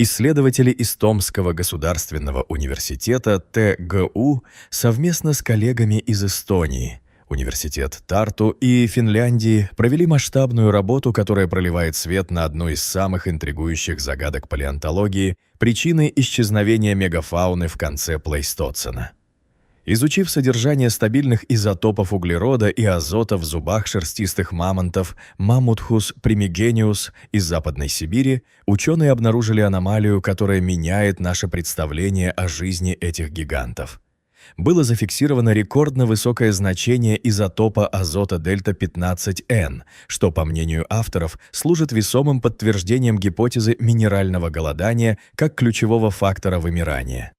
Исследователи из Томского государственного университета ТГУ совместно с коллегами из Эстонии, Университет Тарту и Финляндии провели масштабную работу, которая проливает свет на одну из самых интригующих загадок палеонтологии – причины исчезновения мегафауны в конце плейстоцена. Изучив содержание стабильных изотопов углерода и азота в зубах шерстистых мамонтов Mammutchus primigenius из Западной Сибири, ученые обнаружили аномалию, которая меняет наше представление о жизни этих гигантов. Было зафиксировано рекордно высокое значение изотопа азота дельта-15N, что, по мнению авторов, служит весомым подтверждением гипотезы минерального голодания как ключевого фактора вымирания.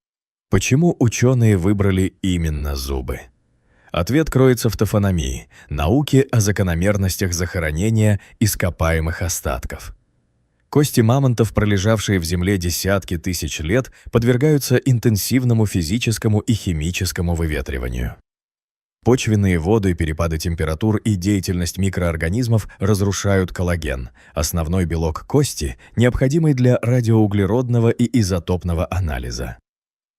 Почему ученые выбрали именно зубы? Ответ кроется в топономии, науке о закономерностях захоронения ископаемых остатков. Кости мамонтов, пролежавшие в земле десятки тысяч лет, подвергаются интенсивному физическому и химическому выветриванию. Почвенные воды, перепады температур и деятельность микроорганизмов разрушают коллаген, основной белок кости, необходимый для радиоуглеродного и изотопного анализа.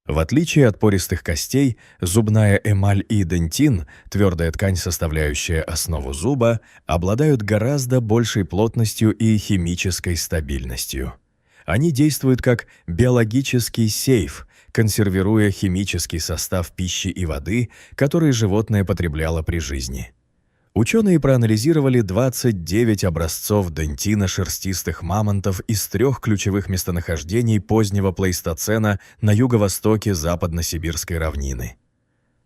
В отличие от пористых костей, зубная эмаль и дентин, твердая ткань, составляющая основу зуба, обладают гораздо большей плотностью и химической стабильностью. Они действуют как биологический сейф, консервируя химический состав пищи и воды, который животное потребляло при жизни. Ученые проанализировали 29 образцов дентина шерстистых мамонтов из 3 ключевых месторождений позднего плейстоцена на юго-востоке Западно-Сибирской равнины.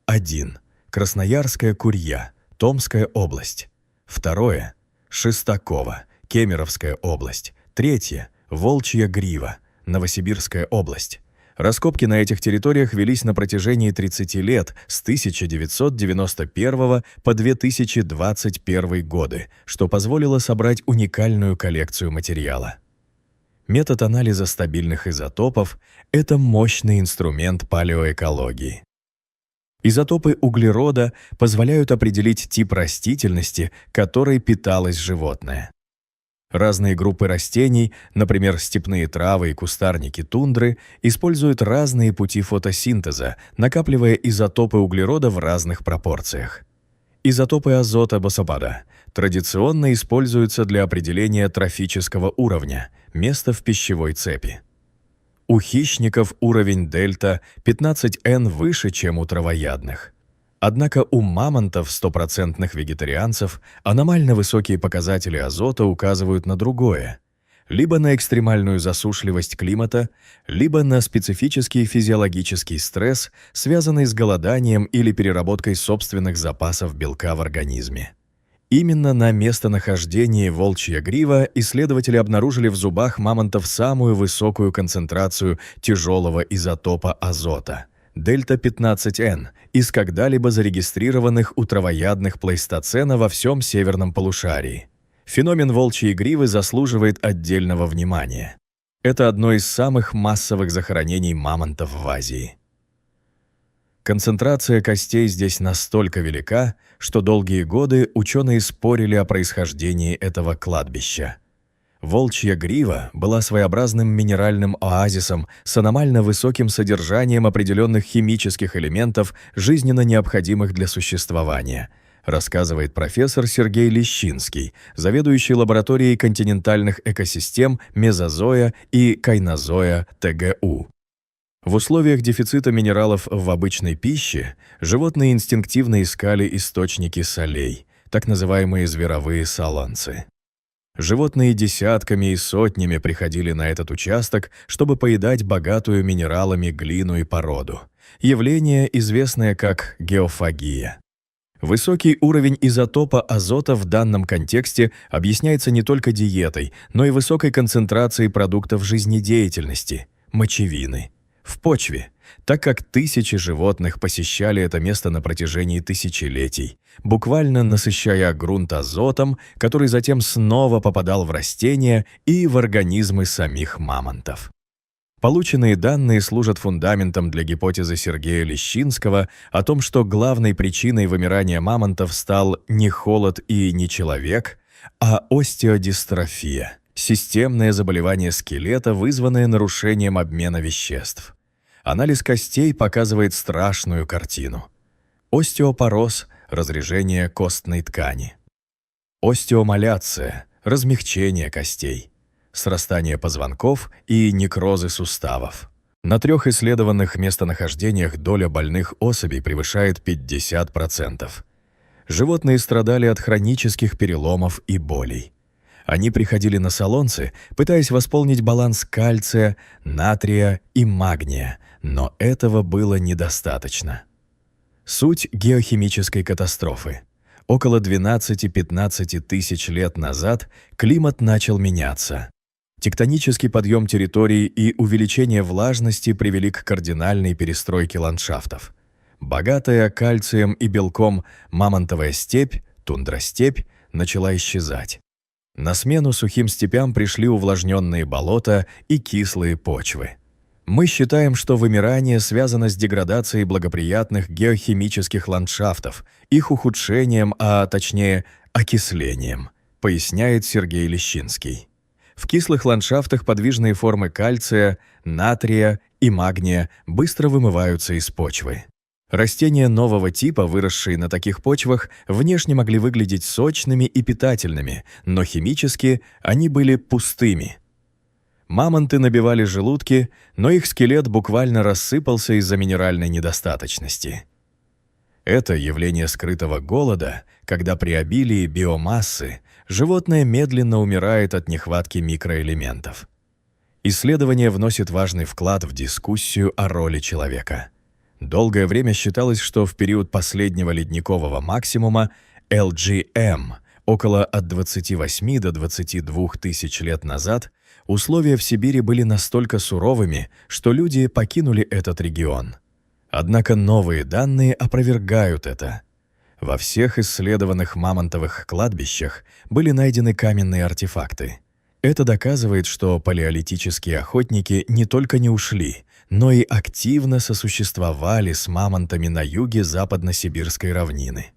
1. Красноярская курья, Томская область. 2. Шестаково, Кемеровская область. 3. Волчья грива, Новосибирская область. Раскопки на этих территориях велись на протяжении 30 лет, с 1991 по 2021 годы, что позволило собрать уникальную коллекцию материала. Метод анализа стабильных изотопов – это мощный инструмент палеоэкологии. Изотопы углерода позволяют определить тип растительности, которой питалось животное. Разные группы растений, например, степные травы и кустарники тундры, используют разные пути фотосинтеза, накапливая изотопы углерода в разных пропорциях. Изотопы азота босопада традиционно используются для определения трофического уровня, места в пищевой цепи. У хищников уровень дельта-15N выше, чем у травоядных. Однако у мамонтов, стопроцентных вегетарианцев, аномально высокие показатели азота указывают на другое. Либо на экстремальную засушливость климата, либо на специфический физиологический стресс, связанный с голоданием или переработкой собственных запасов белка в организме. Именно на местонахождении волчья грива исследователи обнаружили в зубах мамонтов самую высокую концентрацию тяжелого изотопа азота – дельта-15N из когда-либо зарегистрированных у травоядных плейстоцена во всем северном полушарии. Феномен волчьей гривы заслуживает отдельного внимания. Это одно из самых массовых захоронений мамонтов в Азии. Концентрация костей здесь настолько велика, что долгие годы ученые спорили о происхождении этого кладбища. Волчья грива была своеобразным минеральным оазисом с аномально высоким содержанием определенных химических элементов, жизненно необходимых для существования, рассказывает профессор Сергей Лещинский, заведующий лабораторией континентальных экосистем Мезозоя и Кайнозоя ТГУ. В условиях дефицита минералов в обычной пище животные инстинктивно искали источники солей, так называемые зверовые солонцы. Животные десятками и сотнями приходили на этот участок, чтобы поедать богатую минералами глину и породу. Явление, известное как геофагия. Высокий уровень изотопа азота в данном контексте объясняется не только диетой, но и высокой концентрацией продуктов жизнедеятельности – мочевины в почве, так как тысячи животных посещали это место на протяжении тысячелетий, буквально насыщая грунт азотом, который затем снова попадал в растения и в организмы самих мамонтов. Полученные данные служат фундаментом для гипотезы Сергея Лещинского о том, что главной причиной вымирания мамонтов стал не холод и не человек, а остеодистрофия Системное заболевание скелета, вызванное нарушением обмена веществ. Анализ костей показывает страшную картину. Остеопороз – разрежение костной ткани. Остеомаляция – размягчение костей. Срастание позвонков и некрозы суставов. На 3 исследованных местонахождениях доля больных особей превышает 50%. Животные страдали от хронических переломов и болей. Они приходили на салонцы, пытаясь восполнить баланс кальция, натрия и магния, но этого было недостаточно. Суть геохимической катастрофы. Около 12-15 тысяч лет назад климат начал меняться. Тектонический подъем территорий и увеличение влажности привели к кардинальной перестройке ландшафтов. Богатая кальцием и белком мамонтовая степь, тундростепь, начала исчезать. На смену сухим степям пришли увлажненные болота и кислые почвы. Мы считаем, что вымирание связано с деградацией благоприятных геохимических ландшафтов, их ухудшением, а точнее окислением, поясняет Сергей Лещинский. В кислых ландшафтах подвижные формы кальция, натрия и магния быстро вымываются из почвы. Растения нового типа, выросшие на таких почвах, внешне могли выглядеть сочными и питательными, но химически они были пустыми. Мамонты набивали желудки, но их скелет буквально рассыпался из-за минеральной недостаточности. Это явление скрытого голода, когда при обилии биомассы животное медленно умирает от нехватки микроэлементов. Исследование вносит важный вклад в дискуссию о роли человека. Долгое время считалось, что в период последнего ледникового максимума LGM, около от 28 до 22 тысяч лет назад, условия в Сибири были настолько суровыми, что люди покинули этот регион. Однако новые данные опровергают это. Во всех исследованных мамонтовых кладбищах были найдены каменные артефакты. Это доказывает, что палеолитические охотники не только не ушли, но и активно сосуществовали с мамонтами на юге западно-сибирской равнины.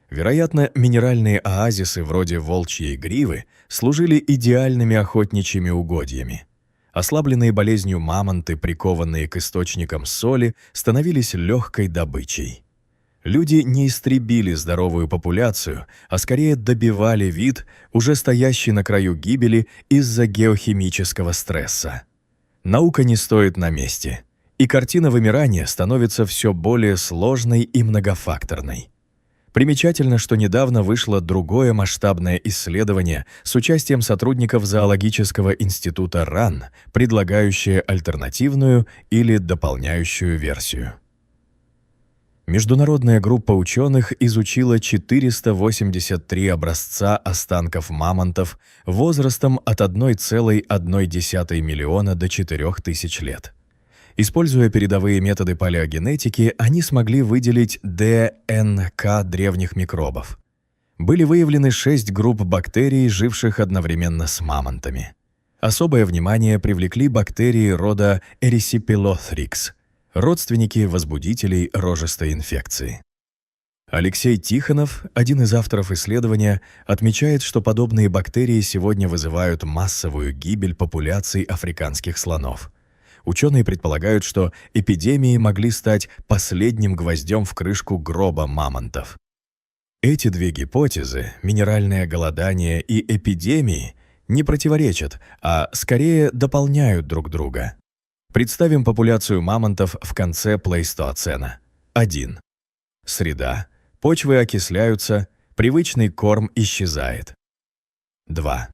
Вероятно, минеральные оазисы вроде волчьей гривы служили идеальными охотничьими угодьями. Ослабленные болезнью мамонты, прикованные к источникам соли, становились легкой добычей. Люди не истребили здоровую популяцию, а скорее добивали вид, уже стоящий на краю гибели из-за геохимического стресса. Наука не стоит на месте, и картина вымирания становится все более сложной и многофакторной. Примечательно, что недавно вышло другое масштабное исследование с участием сотрудников Зоологического института РАН, предлагающее альтернативную или дополняющую версию. Международная группа ученых изучила 483 образца останков мамонтов возрастом от 1,1 миллиона до 4000 лет. Используя передовые методы палеогенетики, они смогли выделить ДНК древних микробов. Были выявлены 6 групп бактерий, живших одновременно с мамонтами. Особое внимание привлекли бактерии рода Erysipelotrix, родственники возбудителей рожистой инфекции. Алексей Тихонов, один из авторов исследования, отмечает, что подобные бактерии сегодня вызывают массовую гибель популяций африканских слонов. Ученые предполагают, что эпидемии могли стать последним гвоздем в крышку гроба мамонтов. Эти две гипотезы, минеральное голодание и эпидемии, не противоречат, а скорее дополняют друг друга. Представим популяцию мамонтов в конце плейстоцена. 1. Среда. Почвы окисляются, привычный корм исчезает. 2.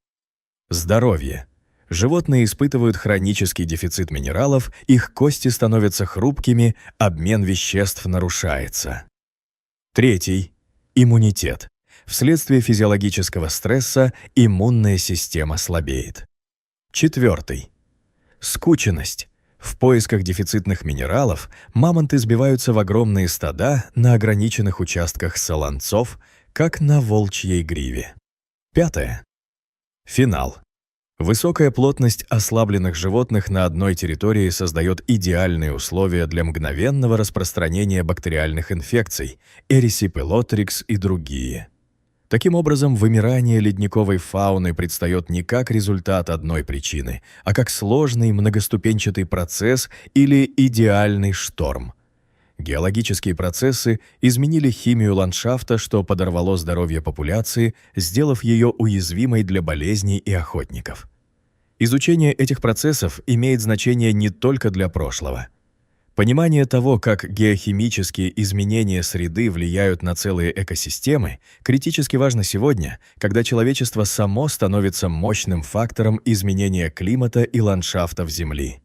Здоровье. Животные испытывают хронический дефицит минералов, их кости становятся хрупкими, обмен веществ нарушается. 3. Иммунитет. Вследствие физиологического стресса иммунная система слабеет. 4. Скученность. В поисках дефицитных минералов мамонты сбиваются в огромные стада на ограниченных участках солонцов, как на волчьей гриве. 5. Финал. Высокая плотность ослабленных животных на одной территории создает идеальные условия для мгновенного распространения бактериальных инфекций, Erysipelotrix и другие. Таким образом, вымирание ледниковой фауны предстает не как результат одной причины, а как сложный многоступенчатый процесс или идеальный шторм. Геологические процессы изменили химию ландшафта, что подорвало здоровье популяции, сделав ее уязвимой для болезней и охотников. Изучение этих процессов имеет значение не только для прошлого. Понимание того, как геохимические изменения среды влияют на целые экосистемы, критически важно сегодня, когда человечество само становится мощным фактором изменения климата и ландшафтов Земли.